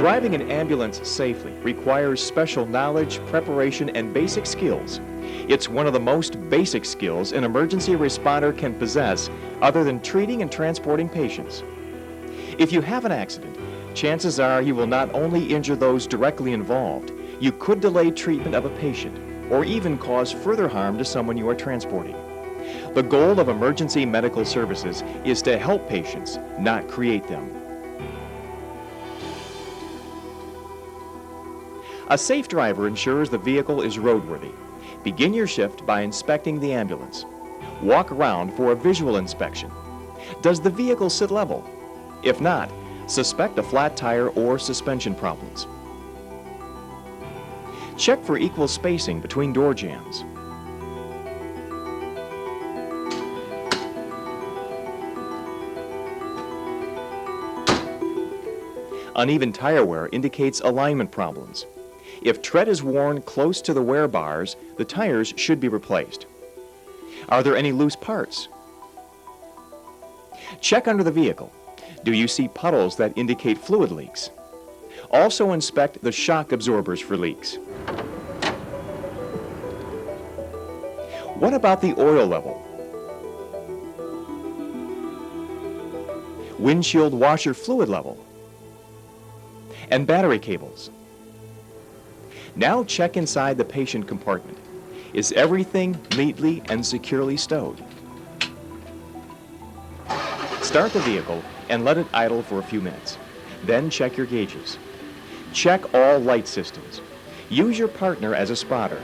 Driving an ambulance safely requires special knowledge, preparation, and basic skills. It's one of the most basic skills an emergency responder can possess other than treating and transporting patients. If you have an accident, chances are you will not only injure those directly involved, you could delay treatment of a patient or even cause further harm to someone you are transporting. The goal of emergency medical services is to help patients, not create them. A safe driver ensures the vehicle is roadworthy. Begin your shift by inspecting the ambulance. Walk around for a visual inspection. Does the vehicle sit level? If not, suspect a flat tire or suspension problems. Check for equal spacing between door jambs. Uneven tire wear indicates alignment problems. If tread is worn close to the wear bars, the tires should be replaced. Are there any loose parts? Check under the vehicle. Do you see puddles that indicate fluid leaks? Also inspect the shock absorbers for leaks. What about the oil level? Windshield washer fluid level? And battery cables? Now check inside the patient compartment. Is everything neatly and securely stowed? Start the vehicle and let it idle for a few minutes. Then check your gauges. Check all light systems. Use your partner as a spotter.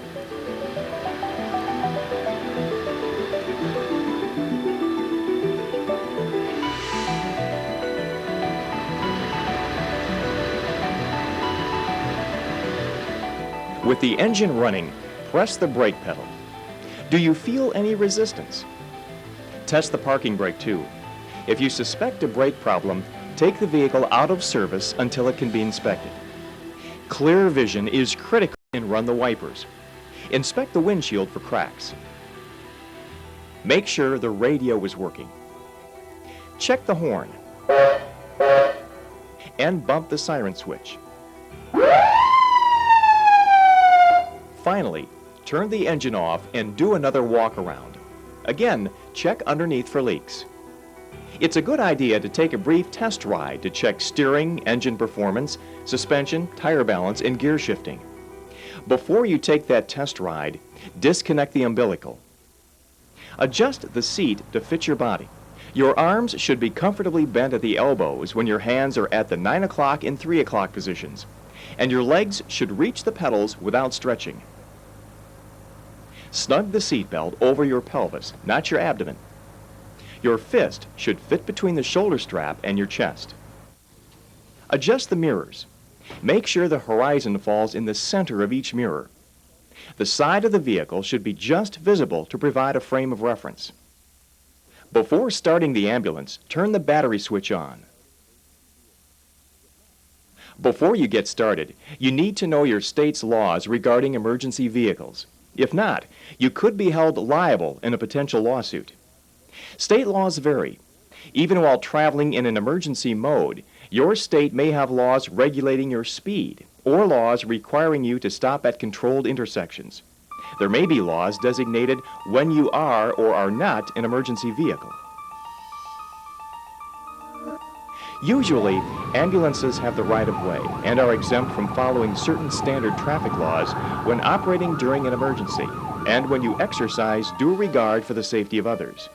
With the engine running, press the brake pedal. Do you feel any resistance? Test the parking brake too. If you suspect a brake problem, take the vehicle out of service until it can be inspected. Clear vision is critical and run the wipers. Inspect the windshield for cracks. Make sure the radio is working. Check the horn and bump the siren switch. Finally, turn the engine off and do another walk around. Again, check underneath for leaks. It's a good idea to take a brief test ride to check steering, engine performance, suspension, tire balance, and gear shifting. Before you take that test ride, disconnect the umbilical. Adjust the seat to fit your body. Your arms should be comfortably bent at the elbows when your hands are at the 9 o'clock and 3 o'clock positions, and your legs should reach the pedals without stretching. Snug the seatbelt over your pelvis, not your abdomen. Your fist should fit between the shoulder strap and your chest. Adjust the mirrors. Make sure the horizon falls in the center of each mirror. The side of the vehicle should be just visible to provide a frame of reference. Before starting the ambulance, turn the battery switch on. Before you get started, you need to know your state's laws regarding emergency vehicles. If not, you could be held liable in a potential lawsuit. State laws vary. Even while traveling in an emergency mode, your state may have laws regulating your speed or laws requiring you to stop at controlled intersections. There may be laws designated when you are or are not an emergency vehicle. Usually, ambulances have the right of way and are exempt from following certain standard traffic laws when operating during an emergency and when you exercise due regard for the safety of others.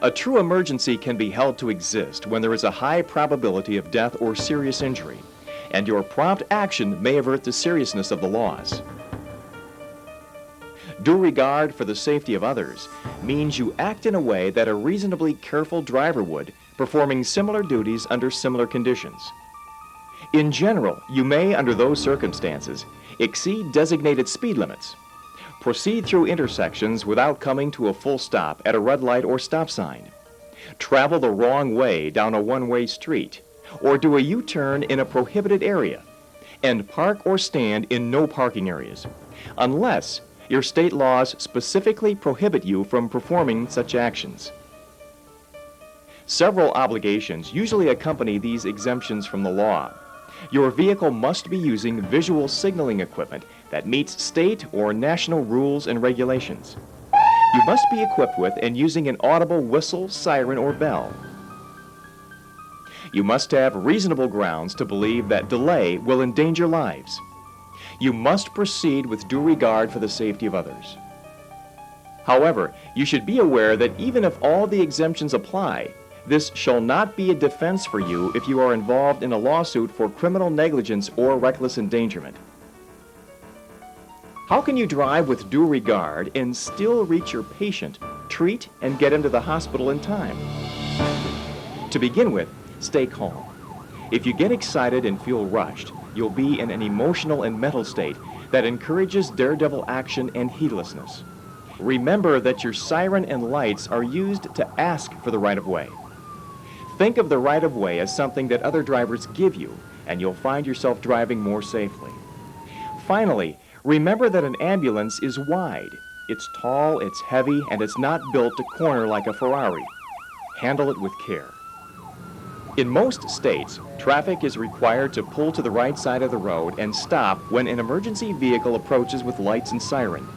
A true emergency can be held to exist when there is a high probability of death or serious injury, and your prompt action may avert the seriousness of the loss. Due regard for the safety of others means you act in a way that a reasonably careful driver would, performing similar duties under similar conditions. In general, you may, under those circumstances, exceed designated speed limits, proceed through intersections without coming to a full stop at a red light or stop sign, travel the wrong way down a one-way street, or do a U-turn in a prohibited area, and park or stand in no parking areas, unless your state laws specifically prohibit you from performing such actions. Several obligations usually accompany these exemptions from the law. Your vehicle must be using visual signaling equipment that meets state or national rules and regulations. You must be equipped with and using an audible whistle, siren, or bell. You must have reasonable grounds to believe that delay will endanger lives. You must proceed with due regard for the safety of others. However, you should be aware that even if all the exemptions apply, this shall not be a defense for you if you are involved in a lawsuit for criminal negligence or reckless endangerment. How can you drive with due regard and still reach your patient, treat, and get him to the hospital in time? To begin with, stay calm. If you get excited and feel rushed, you'll be in an emotional and mental state that encourages daredevil action and heedlessness. Remember that your siren and lights are used to ask for the right-of-way. Think of the right-of-way as something that other drivers give you, and you'll find yourself driving more safely. Finally, remember that an ambulance is wide. It's tall, it's heavy, and it's not built to corner like a Ferrari. Handle it with care. In most states, traffic is required to pull to the right side of the road and stop when an emergency vehicle approaches with lights and siren.